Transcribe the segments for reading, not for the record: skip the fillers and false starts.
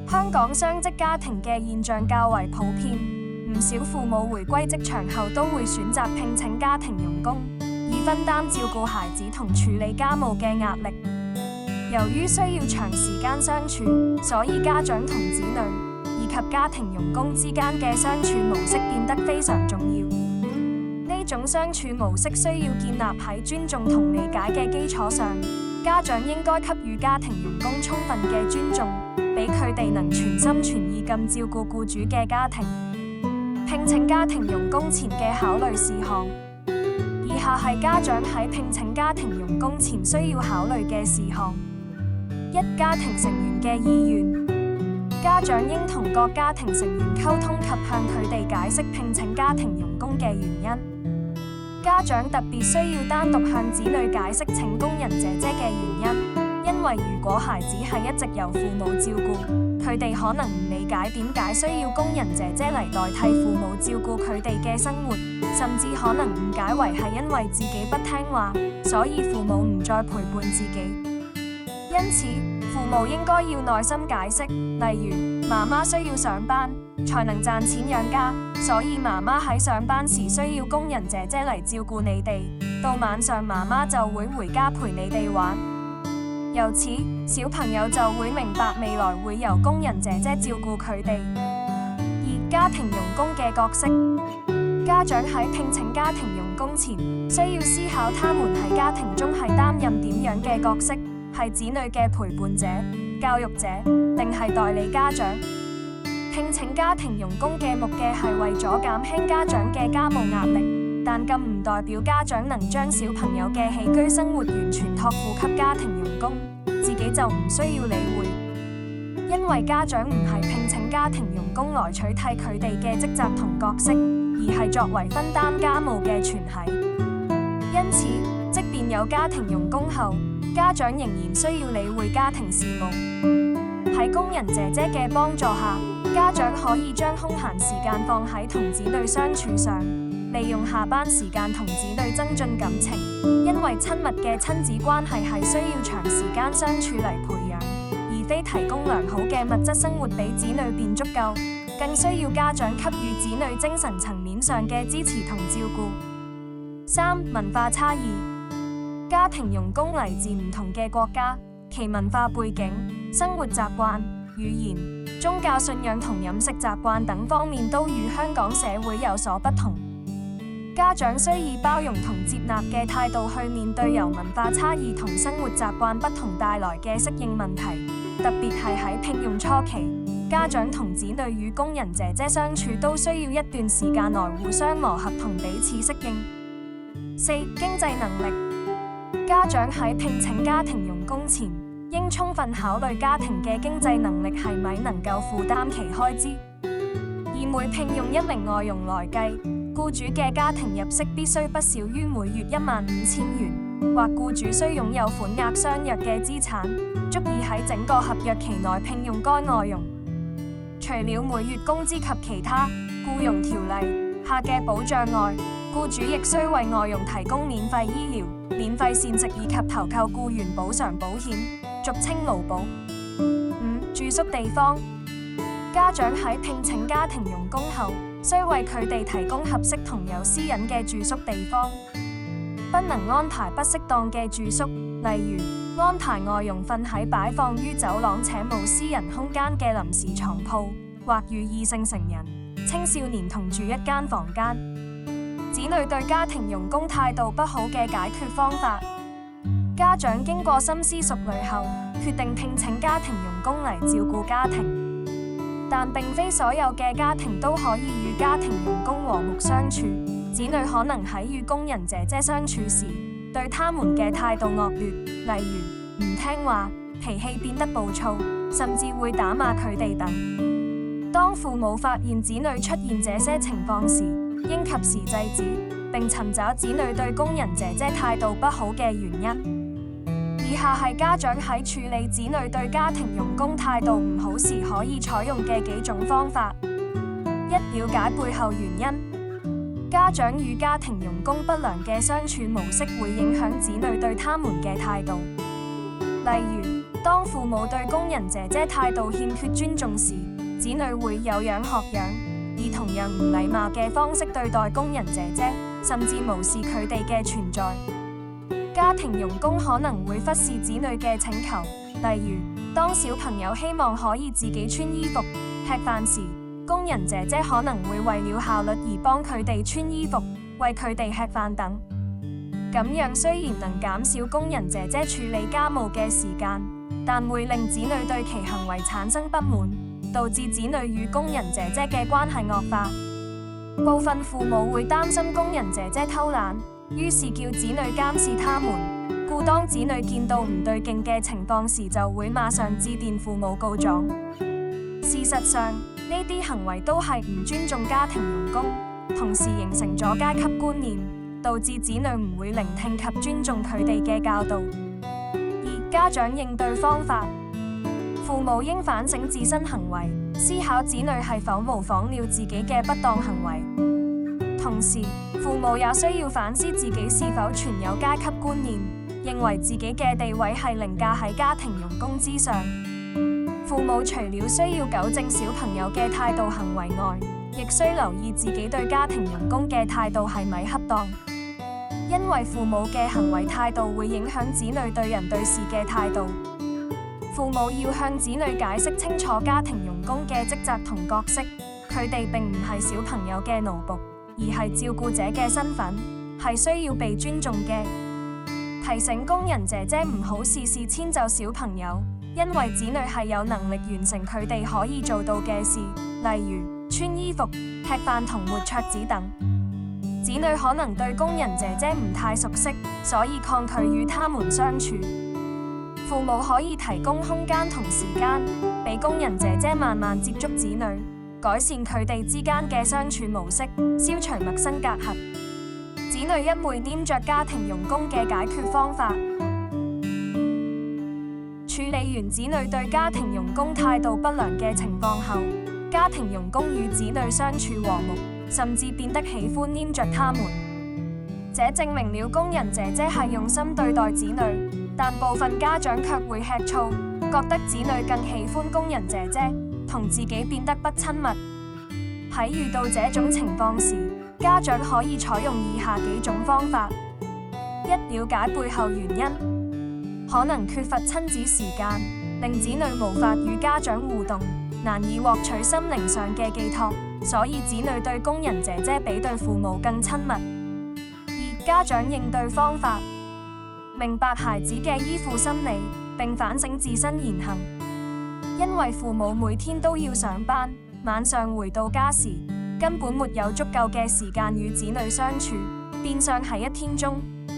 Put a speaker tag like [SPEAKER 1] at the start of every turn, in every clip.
[SPEAKER 1] 香港雙職家庭嘅現象較為普遍，唔少父母回歸職場後都會選擇聘請家庭傭工，以分擔照顧孩子同處理家務嘅壓力。由於需要長時間相處，所以家長同子女以及家庭傭工之間嘅相處模式變得非常重要。呢種相處模式需要建立喺尊重同理解嘅基礎上，家長應該給予家庭傭工充分嘅尊重，俾佢哋能全心全意咁照顧僱主嘅家庭。聘請家庭傭工前嘅考慮事項，以下係家長喺聘請家庭傭工前需要考慮嘅事項。一、家庭成員嘅意願。家長應同各家庭成員溝通及向佢哋解釋聘請家庭傭工嘅原因。家長特別需要單獨向子女解釋請工人姐姐嘅原因，因為如果孩子係一直由父母照顧，佢哋可能唔理解點解需要工人姐姐嚟代替父母照顧佢哋嘅生活，甚至可能誤解為係因為自己不聽話，所以父母唔再陪伴自己。因此，父母應該要耐心解釋，例如媽媽需要上班才能賺錢養家，所以媽媽喺上班時需要工人姐姐嚟照顧你哋，到晚上媽媽就會回家陪你哋玩。由此，小朋友就會明白未來會由工人姐姐照顧佢哋。二、家庭傭工嘅角色。家長喺聘請家庭傭工前，需要思考他們喺家庭中係擔任點樣嘅角色，係子女嘅陪伴者、教育者，定係代理家長。聘請家庭傭工嘅目的係為咗減輕家長嘅家務壓力，但咁唔代表家長能將小朋友嘅起居生活完全託付給家庭傭工，自己就唔需要理會。因為家長唔係聘請家庭傭工來取替佢哋嘅職責同角色，而係作為分擔家務嘅全體。因此，即便有家庭傭工後，家長仍然需要理會家庭事務。喺工人姐姐嘅幫助下，家長可以將空閒時間放喺同子女相處上，利用下班時間同子女增進感情。因為親密嘅親子關係係需要長時間相處嚟培養，而非提供良好嘅物質生活俾子女便足夠，更需要家長給予子女精神層面上嘅支持同照顧。三、文化差異。家庭傭工嚟自唔同嘅國家，其文化背景、生活習慣、語言、宗教信仰同飲食習慣等方面都與香港社會有所不同。家長需以包容同接納嘅態度去面對由文化差異同生活習慣不同帶來嘅適應問題，特別係喺聘用初期，家長同子女與工人姐姐相處都需要一段時間來互相磨合同彼此適應。四、經濟能力。家長喺聘請家庭傭工前，應充分考慮家庭嘅經濟能力係咪能夠負擔其開支。以每聘用一名外傭來計，僱主嘅家庭入息必須不少於每月15,000元，或僱主需擁有款額相若嘅資產，足以喺整個合約期內聘用該外傭。除了每月工資及其他僱傭條例下嘅保障外，僱主亦須為外傭提供免費醫療、免費膳食以及投購僱員補償保險，俗稱勞保。五、住宿地方。家長喺聘請家庭傭工後，須為佢哋提供合適同有私隱嘅住宿地方，不能安排不適當嘅住宿，例如安排外傭瞓喺擺放於走廊且冇私人空間嘅臨時床鋪，或與異性成人、青少年同住一間房間。子女對家庭傭工態度不好嘅解決方法。家長經過深思熟慮後，決定聘請家庭傭工嚟照顧家庭。但並非所有嘅家庭都可以與家庭傭工和睦相處，子女可能喺與工人姐姐相處時，對他們嘅態度惡劣，例如唔聽話、脾氣變得暴躁，甚至會打罵佢哋等。當父母發現子女出現這些情況時，應及時制止，並尋找子女對工人姐姐態度不好嘅原因。以下係家長喺處理子女對家庭傭工態度唔好時可以採用嘅幾種方法。一、了解背後原因。家長與家庭傭工不良嘅相處模式會影響子女對他們嘅態度。例如，當父母對工人姐姐態度欠缺尊重時，子女會有樣學樣，以同樣唔禮貌嘅方式對待工人姐姐，甚至無視佢哋嘅存在。家庭傭工可能會忽視子女嘅請求，例如，當小朋友希望可以自己穿衣服、吃飯時，工人姐姐可能會為了效率而幫佢哋穿衣服、為佢哋吃飯等。咁樣雖然能減少工人姐姐處理家務嘅時間，但會令子女對其行為產生不滿，導致子女與工人姐姐嘅關係惡化。部分父母會擔心工人姐姐偷懶，於是叫子女監視他們，故當子女見到唔對勁嘅情況時，就會馬上致電父母告狀。事實上，呢啲行為都係唔尊重家庭傭工，同時形成咗階級觀念，導致子女唔會聆聽及尊重佢哋嘅教導。而家長應對方法，父母應反省自身行為，思考子女係否模仿了自己嘅不當行為。同時，父母也需要反思自己是否存有階級觀念，認為自己嘅地位係凌駕喺家庭傭工之上。父母除了需要糾正小朋友嘅態度行為外，亦需留意自己對家庭傭工嘅態度係咪恰當。因為父母嘅行為態度會影響子女對人對事嘅態度。父母要向子女解釋清楚家庭傭工嘅職責同角色，佢哋並唔係小朋友嘅奴僕，而係照顧者嘅身份，係需要被尊重嘅。提醒工人姐姐唔好事事遷就小朋友，因為子女係有能力完成佢哋可以做到嘅事，例如穿衣服、吃飯同抹桌子等。子女可能對工人姐姐唔太熟悉，所以抗拒與他們相處。父母可以提供空間同時間，俾工人姐姐慢慢接觸子女，改善佢哋之間嘅相處模式，消除陌生隔閡。子女一昧黏着家庭傭工嘅解決方法，處理完子女對家庭傭工態度不良嘅情況後，家庭傭工與子女相處和睦，甚至變得喜歡黏着他們。這證明了工人姐姐係用心對待子女，但部分家長卻會吃醋，覺得子女更喜歡工人姐姐，同自己變得不親密。喺遇到這種情況時，家長可以採用以下幾種方法：一、了解背後原因，可能缺乏親子時間，令子女無法與家長互動，難以獲取心靈上嘅寄託，所以子女對工人姐姐比對父母更親密。二、家長應對方法，明白孩子嘅依附心理，並反省自身言行。因為父母每天都要上班，晚上回到家時，根本沒有足夠嘅時間與子女相處，變相喺一天中，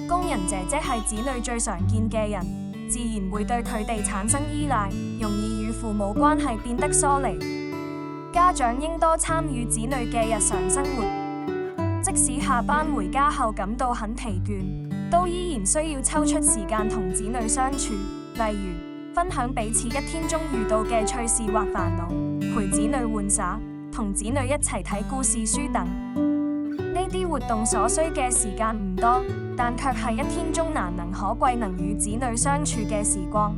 [SPEAKER 1] 工人姐姐係子女最常見嘅人，自然會對佢哋產生依賴，容易與父母關係變得疏離。家長應多參與子女嘅日常生活，即使下班回家後感到很疲倦，都依然需要抽出時間同子女相處，例如分享彼此一天中遇到嘅趣事或煩惱，陪子女玩耍，同子女一齊睇故事書等。呢啲活動所需嘅時間唔多，但卻係一天中難能可貴能與子女相處嘅時光。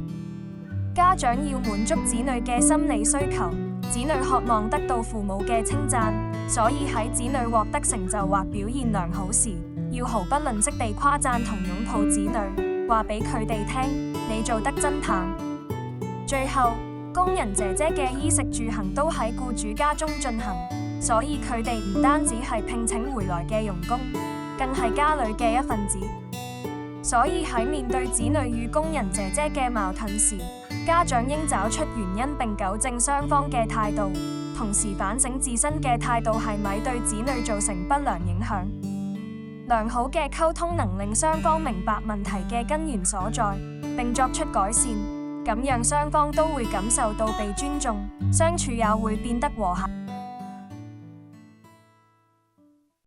[SPEAKER 1] 家長要滿足子女嘅心理需求，子女渴望得到父母嘅稱讚，所以喺子女獲得成就或表現良好時，要毫不吝嗇地誇讚同擁抱子女，話俾佢哋聽，你做得真棒。最後，工人姐姐嘅衣食住行都喺僱主家中進行，所以佢哋唔單止係聘請回來嘅傭工，更係家裏嘅一份子。所以喺面對子女與工人姐姐嘅矛盾時，家長應找出原因並糾正雙方嘅態度，同時反省自身嘅態度係咪對子女造成不良影響。良好嘅溝通能令雙方明白問題嘅根源所在，並作出改善，咁樣雙方都會感受到被尊重，相處也會變得和諧。